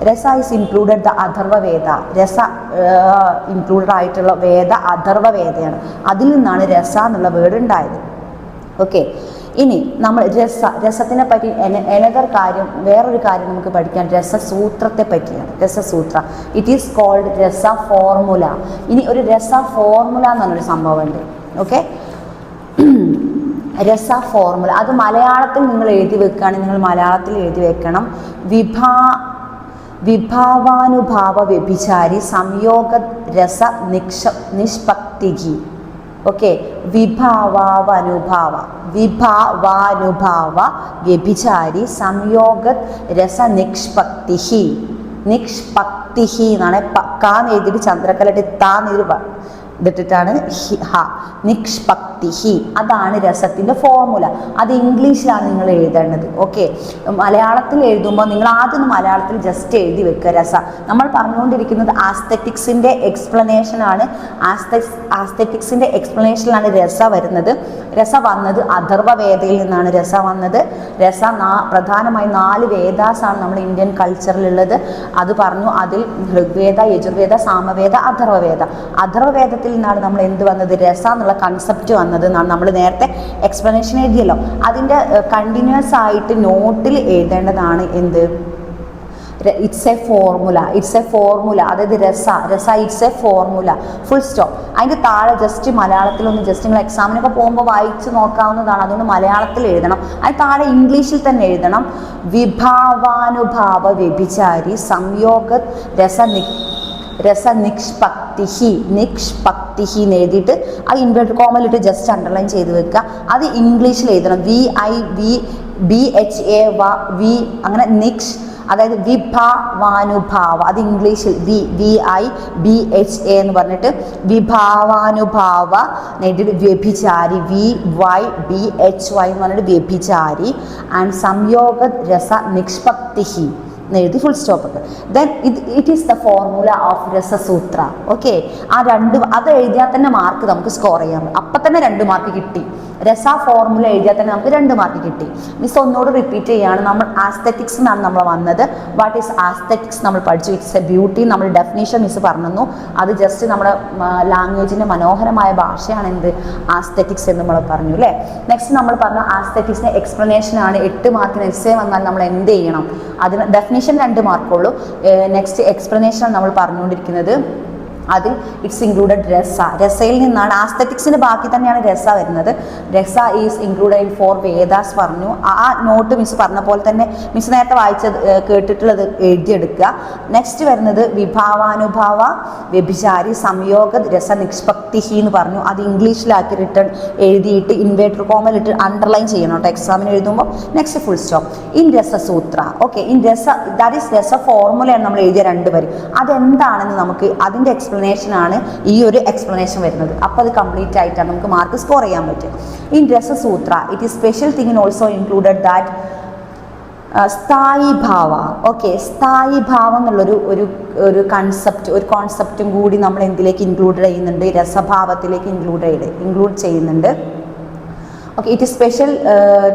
രസ is included the Atharva വേദ. രസ included ആയിട്ടുള്ള വേദ അഥർവ വേദയാണ്. അതിൽ നിന്നാണ് രസ എന്നുള്ള വേർഡ് ഉണ്ടായത്. ഓക്കെ, ഇനി നമ്മൾ രസത്തിനെ പറ്റി എനദർ കാര്യം, വേറൊരു കാര്യം നമുക്ക് പഠിക്കാൻ രസസൂത്രത്തെ പറ്റിയാണ്. രസസൂത്ര, ഇറ്റ് ഈസ് കോൾഡ് രസ ഫോർമുല. ഇനി ഒരു രസ ഫോർമുല എന്ന് പറഞ്ഞൊരു സംഭവമുണ്ട്. ഓക്കെ, രസ ഫോർമുല അത് മലയാളത്തിൽ നിങ്ങൾ എഴുതി വെക്കുകയാണെങ്കിൽ നിങ്ങൾ മലയാളത്തിൽ എഴുതി വെക്കണം. വിഭാവാനുഭാവ വ്യഭിചാരി സംയോഗ രസ നിഷ്പക്തികി. ഓക്കെ, വിഭാവാനുഭാവ വ്യഭിചാരി സംയോഗ രസ നിഷ്പക്തിഹി. നിഷ്പക്തിഹി എന്നാണ്. കാന്ന് എഴുതിയിട്ട് ചന്ദ്രക്കലട്ട് താന്ന് ഇതിട്ടിട്ടാണ് നിഷ്പക്തിഹി. അതാണ് രസത്തിൻ്റെ ഫോർമുല. അത് ഇംഗ്ലീഷിലാണ് നിങ്ങൾ എഴുതേണ്ടത്. ഓക്കെ, മലയാളത്തിൽ എഴുതുമ്പോൾ നിങ്ങൾ ആദ്യം മലയാളത്തിൽ ജസ്റ്റ് എഴുതി വെക്കുക രസ. നമ്മൾ പറഞ്ഞുകൊണ്ടിരിക്കുന്നത് ആസ്തെറ്റിക്സിൻ്റെ എക്സ്പ്ലനേഷനാണ്. ആസ്തെറ്റിക്സിൻ്റെ എക്സ്പ്ലനേഷനിലാണ് രസ വരുന്നത്. രസ വന്നത് അഥർവ വേദയിൽ നിന്നാണ് രസ വന്നത്. രസ പ്രധാനമായും 4 വേദാസാണ് നമ്മുടെ ഇന്ത്യൻ കൾച്ചറിലുള്ളത്. അത് പറഞ്ഞു. അതിൽ ഋഗ്വേദ, യജുർവേദ, സാമവേദ, അഥർവവേദ. അഥർവവേദത്തിൽ നിന്നാണ് നമ്മൾ എന്ത് വന്നത്, രസ എന്നുള്ള കൺസെപ്റ്റ് വന്നത് എന്നാണ് നമ്മൾ നേരത്തെ എക്സ്പ്ലനേഷൻ എഴുതിയല്ലോ. അതിൻ്റെ കണ്ടിന്യൂസ് ആയിട്ട് നോട്ടിൽ എഴുതേണ്ടതാണ് എന്ത്, ഇറ്റ്സ് എ ഫോർമുല. അതായത് രസ it's A formula, full stop. അതിൻ്റെ താഴെ ജസ്റ്റ് മലയാളത്തിലൊന്ന് ജസ്റ്റ് നിങ്ങൾ എക്സാമിനൊക്കെ പോകുമ്പോൾ വായിച്ച് നോക്കാവുന്നതാണ്. അതുകൊണ്ട് മലയാളത്തിൽ എഴുതണം. അതിന് താഴെ ഇംഗ്ലീഷിൽ തന്നെ എഴുതണം. വിഭാവാനുഭാവ വ്യഭിചാരി സംയോഗ രസ നിഷ്പക്തിഹി എന്ന് എഴുതിയിട്ട് അത് ഇൻവേർട്ടഡ് കോമയിലിട്ട് ജസ്റ്റ് അണ്ടർലൈൻ ചെയ്ത് വെക്കുക. അത് ഇംഗ്ലീഷിൽ എഴുതണം. VIVBHA അങ്ങനെ അതായത് വിഭാവാനുഭാവ, അത് ഇംഗ്ലീഷിൽ VIBHA എന്ന് പറഞ്ഞിട്ട് വിഭാവാനുഭാവ നേടിയിട്ട് വ്യഭിചാരി VYBHY എന്ന് പറഞ്ഞിട്ട് വ്യഭിചാരി ആൻഡ് സംയോഗ രസ നിഷ്പക്തിഹി എഴുതി full stop. Then it is the formula of രസസൂത്ര. ഓക്കെ, അത് എഴുതിയാൽ തന്നെ മാർക്ക് നമുക്ക് സ്കോർ ചെയ്യാം. അപ്പം തന്നെ 2 മാർക്ക് കിട്ടി. രസ ഫോർമുല എഴുതിയാൽ തന്നെ നമുക്ക് 2 മാർക്ക് കിട്ടി. മിസ് ഒന്നുകൂടെ റിപ്പീറ്റ് ചെയ്യുകയാണ്. നമ്മൾ ആസ്തെറ്റിക്സ് എന്നാണ് നമ്മൾ വന്നത്. വാട്ട് ഈസ് ആസ്തെറ്റിക്സ് നമ്മൾ പഠിച്ചു. It's A beauty. നമ്മൾ ഡെഫിനേഷൻ മിസ് പറഞ്ഞു. അത് ജസ്റ്റ് നമ്മുടെ ലാംഗ്വേജിൻ്റെ മനോഹരമായ ഭാഷയാണ് എന്ത്, ആസ്തെറ്റിക്സ് എന്ന് നമ്മൾ പറഞ്ഞു അല്ലേ. നെക്സ്റ്റ് നമ്മൾ പറഞ്ഞ ആസ്തെറ്റിക്സിൻ്റെ എക്സ്പ്ലനേഷനാണ്. 8 മാർക്കിന് എസ്സേ വന്നാൽ നമ്മൾ എന്ത് ചെയ്യണം, അതിന് ഡെഫിനേഷൻ 2 മാർക്കുള്ളൂ. നെക്സ്റ്റ് എക്സ്പ്ലനേഷനാണ് നമ്മൾ പറഞ്ഞുകൊണ്ടിരിക്കുന്നത്. അതിൽ ഇറ്റ്സ് ഇൻക്ലൂഡഡ് രസയിൽ നിന്നാണ്. ആസ്തെറ്റിക്സിൻ്റെ ബാക്കി തന്നെയാണ് രസ വരുന്നത്. രസ ഈസ് ഇൻക്ലൂഡഡ് ഇൻ 4 വേദാസ് പറഞ്ഞു. ആ നോട്ട് മിസ് പറഞ്ഞ പോലെ തന്നെ മിസ് നേരത്തെ വായിച്ചത് കേട്ടിട്ടുള്ളത് എഴുതിയെടുക്കുക. നെക്സ്റ്റ് വരുന്നത് വിഭാവാനുഭാവ വ്യഭിചാരി സംയോഗ രസ നിഷ്പക്തിഹി എന്ന് പറഞ്ഞു. അത് ഇംഗ്ലീഷിലാക്കി റിട്ടേൺ എഴുതിയിട്ട് ഇൻവേർട്ടർ കോമയിലിട്ട് അണ്ടർലൈൻ ചെയ്യണം കേട്ടോ എക്സാമിന് എഴുതുമ്പോൾ. Next full stop. ഇൻ രസസൂത്ര. ഓക്കെ, ഇൻ രസ ദാറ്റ് ഈസ് രസ ഫോർമുലയാണ് നമ്മൾ എഴുതിയ 2 വരി. അതെന്താണെന്ന് നമുക്ക് അതിൻ്റെ എക്സ്പ്ലനേഷനാണ് ഈ ഒരു എക്സ്പ്ലനേഷൻ വരുന്നത്. അപ്പോൾ അത് കംപ്ലീറ്റ് ആയിട്ടാണ് നമുക്ക് മാർക്ക് സ്കോർ ചെയ്യാൻ പറ്റും. ഇൻ രസസൂത്ര it is special thing in also included that സ്ഥായി ഭാവ. ഓക്കെ, സ്ഥായി ഭാവം എന്നുള്ളൊരു ഒരു കോൺസെപ്റ്റും കൂടി നമ്മൾ എന്തിലേക്ക് ഇൻക്ലൂഡ് ചെയ്യുന്നുണ്ട്, രസഭാവത്തിലേക്ക് ഇൻക്ലൂഡ് ചെയ്യുന്നുണ്ട്. Okay, it is special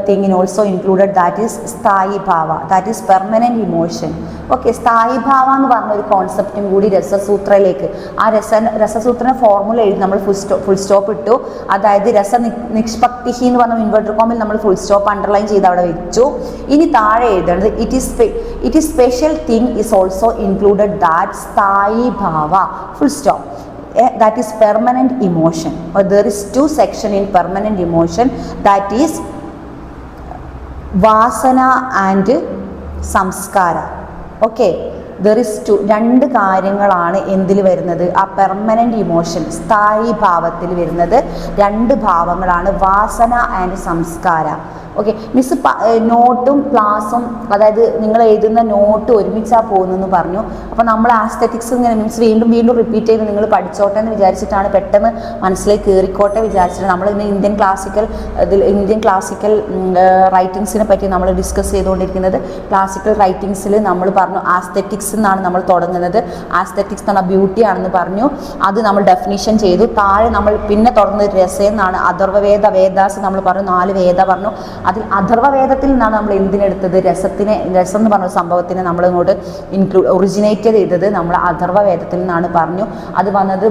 thing in also included, that is sthayi bhava, that is permanent emotion. Okay, sthayi bhava എന്ന് പറഞ്ഞ ഒരു കോൺസെപ്റ്റും കൂടി രസസൂത്രയിലേക്ക്, ആ രസസൂത്ര ഫോർമുല എഴുതി നമ്മൾ ഫുൾ സ്റ്റോപ്പ് ഇട്ടു. അതായത് രസ നിഷ്പക്തിഹി എന്ന് പറഞ്ഞ ഇൻവെർട്ടർ കോമിൽ നമ്മൾ ഫുൾ സ്റ്റോപ്പ് അണ്ടർലൈൻ ചെയ്ത് അവിടെ വെച്ചു. ഇനി താഴെ എഴുതേണ്ടത് it is special thing is also included that sthayi bhava, full stop. That is permanent emotion, or there is 2 section in permanent emotion, that is vasana and samskara. Okay, there is 2 കാര്യങ്ങളാണ് എന്തിൽ വരുന്നത്, ആ permanent emotion സ്ഥായി ഭാവത്തിൽ വരുന്നത് 2 ഭാവങ്ങളാണ്, വാസന and സംസ്കാര. Okay, miss നോട്ടും ക്ലാസ്സും അതായത് നിങ്ങൾ എഴുതുന്ന നോട്ട് ഒരുമിച്ചാണ് പോകുന്നതെന്ന് പറഞ്ഞു. അപ്പോൾ നമ്മൾ ആസ്തെറ്റിക്സ് ഇങ്ങനെ മീൻസ് വീണ്ടും റിപ്പീറ്റ് ചെയ്ത് നിങ്ങൾ പഠിച്ചോട്ടെ എന്ന് വിചാരിച്ചിട്ടാണ്, പെട്ടെന്ന് മനസ്സിലേക്ക് കയറിക്കോട്ടെ വിചാരിച്ചിട്ട് നമ്മൾ ഇന്ന് ഇന്ത്യൻ ക്ലാസിക്കൽ റൈറ്റിങ്സിനെ പറ്റി നമ്മൾ ഡിസ്കസ് ചെയ്തുകൊണ്ടിരിക്കുന്നത്. ക്ലാസിക്കൽ റൈറ്റിങ്സിൽ നമ്മൾ പറഞ്ഞു ആസ്തെറ്റിക്സ് എന്നാണ് നമ്മൾ തുടങ്ങുന്നത്. ആസ്തെറ്റിക്സ് എന്ന് പറഞ്ഞാൽ ബ്യൂട്ടിയാണെന്ന് പറഞ്ഞു. അത് നമ്മൾ ഡെഫിനിഷൻ ചെയ്തു. താഴെ നമ്മൾ പിന്നെ തുടങ്ങുന്നത് രസ എന്നാണ്. അഥർവവേദ വേദാസ് നമ്മൾ പറഞ്ഞു, 4 വേദ പറഞ്ഞു. അതിൽ അഥർവവേദത്തിൽ നിന്നാണ് നമ്മൾ എന്തിനെടുത്തത്, രസം എന്ന് പറഞ്ഞ സംഭവത്തിനെ നമ്മൾ ഇങ്ങോട്ട് ഒറിജിനേറ്റ് ചെയ്തത് നമ്മൾ അഥർവവേദത്തിൽ നിന്നാണ് പറഞ്ഞു. അത് വന്നത്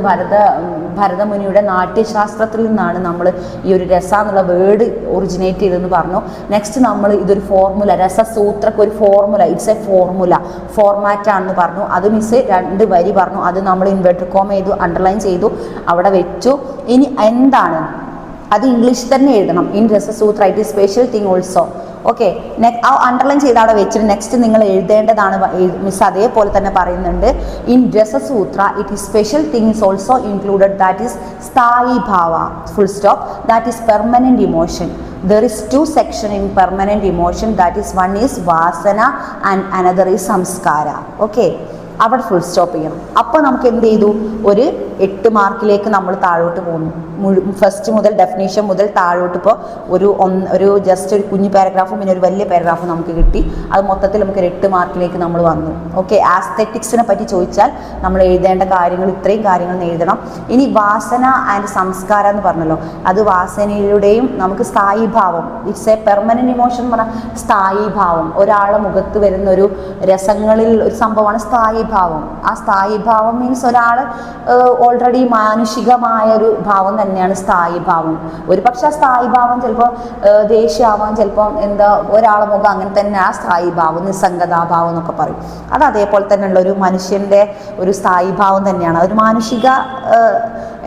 ഭരതമുനിയുടെ നാട്യശാസ്ത്രത്തിൽ നിന്നാണ് നമ്മൾ ഈ ഒരു രസ എന്നുള്ള വേർഡ് ഒറിജിനേറ്റ് ചെയ്തതെന്ന് പറഞ്ഞു. നെക്സ്റ്റ് നമ്മൾ ഇതൊരു ഫോർമുല, രസസൂത്രക്ക് ഒരു ഫോർമുല, ഇറ്റ്സ് എ ഫോർമാറ്റ് ആണെന്ന് പറഞ്ഞു. അത് മിസ് 2 വരി പറഞ്ഞു. അത് നമ്മൾ ഇൻവെർട്ടർ കോമ ചെയ്തു, അണ്ടർലൈൻ ചെയ്തു, അവിടെ വെച്ചു. ഇനി എന്താണ് അത് ഇംഗ്ലീഷ് തന്നെ എഴുതണം. ഇൻ രസസൂത്ര it is special thing also. Okay, ആ അണ്ടർലൈൻ ചെയ്ത് അവിടെ വെച്ചിട്ട് നെക്സ്റ്റ് നിങ്ങൾ എഴുതേണ്ടതാണ്. മിസ് അതേപോലെ തന്നെ പറയുന്നുണ്ട്, ഇൻ രസസൂത്ര it is special thing is also included, that is സ്ഥായി ഭാവ, full stop, that is permanent emotion. There is 2 section in permanent emotion, that is one is vasana and another is samskara. Okay, അവിടെ full stop ചെയ്യണം. അപ്പോൾ നമുക്ക് എന്ത് ചെയ്തു, ഒരു 8 മാർക്കിലേക്ക് നമ്മൾ താഴോട്ട് പോകുന്നു. ഫസ്റ്റ് മുതൽ ഡെഫിനേഷൻ മുതൽ താഴോട്ട് ഇപ്പോൾ ഒരു ജസ്റ്റ് ഒരു കുഞ്ഞു പാരഗ്രാഫും പിന്നെ ഒരു വലിയ പാരഗ്രാഫും നമുക്ക് കിട്ടി. അത് മൊത്തത്തിൽ നമുക്ക് 8 മാർക്കിലേക്ക് നമ്മൾ വന്നു. ഓക്കെ, ആസ്തെറ്റിക്സിനെ പറ്റി ചോദിച്ചാൽ നമ്മൾ എഴുതേണ്ട കാര്യങ്ങൾ ഇത്രയും കാര്യങ്ങൾ എഴുതണം. ഇനി വാസന ആൻഡ് സംസ്കാരം എന്ന് പറഞ്ഞല്ലോ, അത് വാസനയുടെയും നമുക്ക് സ്ഥായി ഭാവം, ഇറ്റ്സ് എ പെർമനന്റ് ഇമോഷൻ എന്ന് പറഞ്ഞാൽ സ്ഥായി ഭാവം, ഒരാളുടെ മുഖത്ത് വരുന്ന ഒരു രസങ്ങളിൽ ഒരു സംഭവമാണ് സ്ഥായി ഭാവം. ആ സ്ഥായി ഭാവം മീൻസ് ഒരാൾ ഓൾറെഡി മാനുഷികമായ ഒരു ഭാവം തന്നെയാണ് സ്ഥായി ഭാവം. ഒരു പക്ഷെ ആ സ്ഥായി ഭാവം ചിലപ്പോൾ ദേഷ്യമാവാൻ, ചിലപ്പോൾ എന്താ ഒരാളെ മുഖം അങ്ങനെ തന്നെ ആ സ്ഥായി ഭാവം, നിസ്സംഗതാഭാവം എന്നൊക്കെ പറയും. അത് അതേപോലെ തന്നെയുള്ള ഒരു മനുഷ്യൻ്റെ ഒരു സ്ഥായി ഭാവം തന്നെയാണ്. അതൊരു മാനുഷിക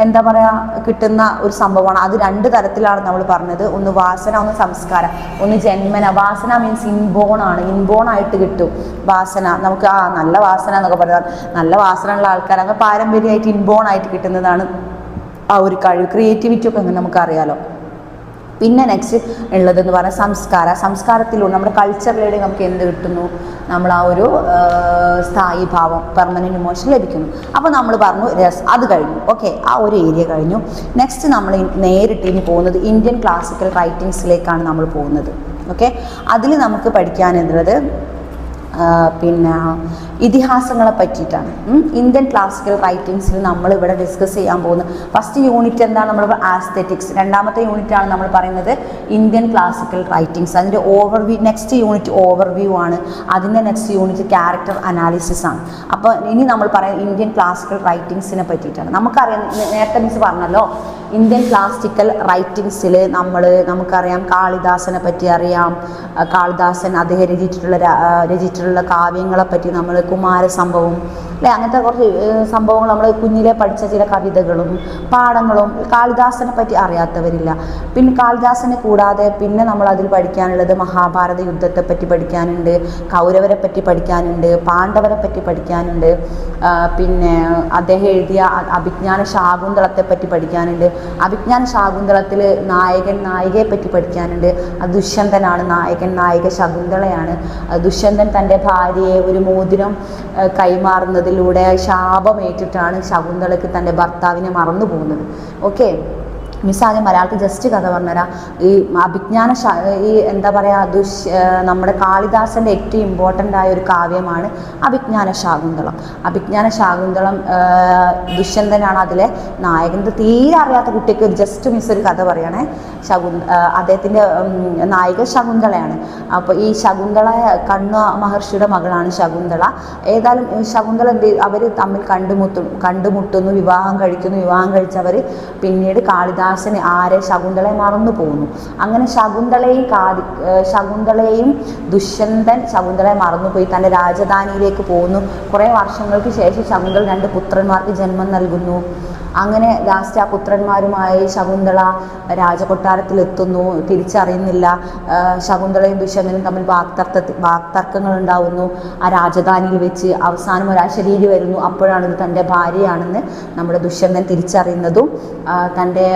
എന്താ പറയുക കിട്ടുന്ന ഒരു സംഭവമാണ്. അത് 2 തരത്തിലാണ് നമ്മൾ പറഞ്ഞത്, ഒന്ന് വാസന, ഒന്ന് സംസ്കാരം. ഒന്ന് ജന്മന, വാസന മീൻസ് ഇൻബോൺ ആണ്, ഇൻബോൺ ആയിട്ട് കിട്ടും വാസന. നമുക്ക് നല്ല വാസന എന്നൊക്കെ പറഞ്ഞാൽ നല്ല വാസന ഉള്ള ആൾക്കാർ അങ്ങനെ പാരമ്പര്യമായിട്ട് ഇൻബോൺ ആയിട്ട് കിട്ടുന്നതാണ് ആ ഒരു കഴിവ്, ക്രിയേറ്റിവിറ്റി ഒക്കെ അങ്ങനെ നമുക്കറിയാലോ. പിന്നെ നെക്സ്റ്റ് ഉള്ളതെന്ന് പറഞ്ഞാൽ സംസ്കാരത്തിലൂടെ നമ്മുടെ കൾച്ചറിലൂടെ നമുക്ക് എന്ത് കിട്ടുന്നു, നമ്മൾ ആ ഒരു സ്ഥായി ഭാവം, പെർമനൻറ്റ് ഇമോഷൻ ലഭിക്കുന്നു. അപ്പോൾ നമ്മൾ പറഞ്ഞു അത് കഴിഞ്ഞു. ഓക്കെ, ആ ഒരു ഏരിയ കഴിഞ്ഞു. നെക്സ്റ്റ് നമ്മൾ നേരിട്ട് ഇനി പോകുന്നത് ഇന്ത്യൻ ക്ലാസിക്കൽ റൈറ്റിങ്സിലേക്കാണ് നമ്മൾ പോകുന്നത്. ഓക്കെ, അതിൽ നമുക്ക് പഠിക്കാനുള്ളത് പിന്നെ ഇതിഹാസങ്ങളെ പറ്റിയിട്ടാണ്. ഇന്ത്യൻ ക്ലാസിക്കൽ റൈറ്റിങ്സിൽ നമ്മൾ ഇവിടെ ഡിസ്കസ് ചെയ്യാൻ പോകുന്നത് ഫസ്റ്റ് യൂണിറ്റ് എന്താണ്, നമ്മൾ ആസ്തെറ്റിക്സ്. രണ്ടാമത്തെ യൂണിറ്റാണ് നമ്മൾ പറയുന്നത് ഇന്ത്യൻ ക്ലാസിക്കൽ റൈറ്റിങ്സ്. അതിൻ്റെ ഓവർവ്യൂ, നെക്സ്റ്റ് യൂണിറ്റ് ഓവർവ്യൂ ആണ്. അതിൻ്റെ നെക്സ്റ്റ് യൂണിറ്റ് ക്യാരക്ടർ അനാലിസിസ് ആണ്. അപ്പോൾ ഇനി നമ്മൾ പറയുന്നത് ഇന്ത്യൻ ക്ലാസിക്കൽ റൈറ്റിങ്സിനെ പറ്റിയിട്ടാണ്. നമുക്കറിയാം, നേരത്തെ മിസ് പറഞ്ഞല്ലോ, ഇന്ത്യൻ ക്ലാസിക്കൽ റൈറ്റിങ്സിൽ നമുക്കറിയാം കാളിദാസനെ പറ്റി അറിയാം. കാളിദാസൻ അദ്ദേഹം രചിച്ചിട്ടുള്ള കാവ്യങ്ങളെ പറ്റി നമ്മൾ കുമാരസംഭവം അല്ലെ, അങ്ങനത്തെ കുറച്ച് സംഭവങ്ങൾ നമ്മൾ കുഞ്ഞിലെ പഠിച്ച ചില കവിതകളും പാഠങ്ങളും കാളിദാസനെ പറ്റി അറിയാത്തവരില്ല. പിന്നെ കാളിദാസനെ കൂടാതെ പിന്നെ നമ്മൾ അതിൽ പഠിക്കാനുള്ളത് മഹാഭാരത യുദ്ധത്തെ പറ്റി പഠിക്കാനുണ്ട്, കൗരവരെ പറ്റി പഠിക്കാനുണ്ട്, പാണ്ഡവരെ പറ്റി പഠിക്കാനുണ്ട്, പിന്നെ അദ്ദേഹം എഴുതിയ അഭിജ്ഞാന ശാകുന്തളത്തെ പറ്റി പഠിക്കാനുണ്ട്. അഭിജ്ഞാന ശാകുന്തളത്തിൽ നായികയെ പറ്റി പഠിക്കാനുണ്ട്. അത് ദുഷ്യന്തനാണ് നായകൻ, നായിക ശകുന്തളയാണ്. ദുഷ്യന്തൻ തൻ്റെ ഭാര്യയെ ഒരു മോതിരം കൈമാറുന്നതിലൂടെ ശാപമേറ്റിട്ടാണ് ശകുന്തളയ്ക്ക് തൻ്റെ ഭർത്താവിനെ മറന്നു പോകുന്നത്. ഓക്കെ, മിസ്സാദ്യം മലയാളത്തിൽ ജസ്റ്റ് കഥ പറഞ്ഞുതരാം. ഈ അഭിജ്ഞാന ഈ എന്താ പറയുക, നമ്മുടെ കാളിദാസൻ്റെ ഏറ്റവും ഇമ്പോർട്ടൻ്റ് ആയ ഒരു കാവ്യമാണ് അഭിജ്ഞാന ശാകുന്തളം. അഭിജ്ഞാന ശാകുന്തളം ദുഷ്യന്തനാണ് അതിലെ നായകൻ. തീരെ അറിയാത്ത കുട്ടിക്ക് ജസ്റ്റ് മിസ് ഒരു കഥ പറയണേ. അദ്ദേഹത്തിൻ്റെ നായിക ശകുന്തളയാണ്. അപ്പോൾ ഈ ശകുന്തള കണ്വ മഹർഷിയുടെ മകളാണ് ശകുന്തള. ഏതായാലും ശകുന്തള അവർ തമ്മിൽ കണ്ടുമുട്ടുന്നു, വിവാഹം കഴിച്ചവർ പിന്നീട് കാളിദാസനെ ശകുന്തളയെ മറന്നു പോകുന്നു. അങ്ങനെ ശകുന്തളയെയും ദുഷ്യന്തൻ ശകുന്തളയെ മറന്നുപോയി തൻ്റെ രാജധാനിയിലേക്ക് പോകുന്നു. കുറേ വർഷങ്ങൾക്ക് ശേഷം ശകുന്തള 2 പുത്രന്മാർക്ക് ജന്മം നൽകുന്നു. അങ്ങനെ ലാസ്റ്റ് ആ പുത്രന്മാരുമായി ശകുന്തള രാജകൊട്ടാരത്തിലെത്തുന്നു. തിരിച്ചറിയുന്നില്ല. ശകുന്തളയും ദുഷ്യന്തനും തമ്മിൽ വാക്തർക്കങ്ങൾ ഉണ്ടാവുന്നു ആ രാജധാനിയിൽ വെച്ച്. അവസാനം ഒരു അശരീരി വരുന്നു. അപ്പോഴാണ് ഇത് തൻ്റെ ഭാര്യയാണെന്ന് നമ്മുടെ ദുഷ്യന്തൻ തിരിച്ചറിയുന്നതും തൻ്റെ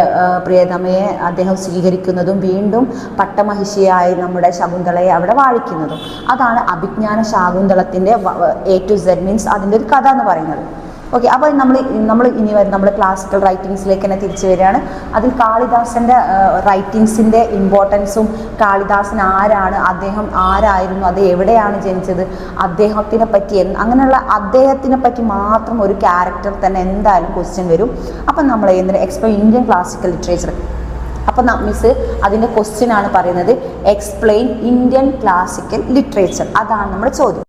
പ്രിയതമയെ അദ്ദേഹം സ്വീകരിക്കുന്നതും വീണ്ടും പട്ടമഹിഷിയായി നമ്മുടെ ശകുന്തളയെ അവിടെ വാഴിക്കുന്നതും. അതാണ് Abhijnana ശാകുന്തളത്തിൻ്റെ A to Z means അതിൻ്റെ ഒരു കഥ എന്ന് പറയുന്നത്. ഓക്കെ, അപ്പോൾ നമ്മൾ ഇനി നമ്മുടെ ക്ലാസിക്കൽ റൈറ്റിങ്സിലേക്ക് തന്നെ തിരിച്ചു വരികയാണ്. അതിൽ കാളിദാസൻ്റെ റൈറ്റിങ്സിൻ്റെ ഇമ്പോർട്ടൻസും കാളിദാസൻ ആരാണ്, അദ്ദേഹം ആരായിരുന്നു, അത് എവിടെയാണ് ജനിച്ചത്, അദ്ദേഹത്തിനെ പറ്റി അങ്ങനെയുള്ള അദ്ദേഹത്തിനെ പറ്റി മാത്രം ഒരു ക്യാരക്ടർ തന്നെ എന്തായാലും ക്വസ്റ്റ്യൻ വരും. അപ്പം നമ്മൾ ഇന്ത്യൻ ക്ലാസിക്കൽ ലിറ്ററേച്ചർ അപ്പോൾ മിസ് അതിൻ്റെ ക്വസ്റ്റ്യൻ ആണ് പറയുന്നത്, എക്സ്പ്ലെയിൻ ഇന്ത്യൻ ക്ലാസിക്കൽ ലിറ്ററേച്ചർ. അതാണ് നമ്മുടെ ചോദ്യം.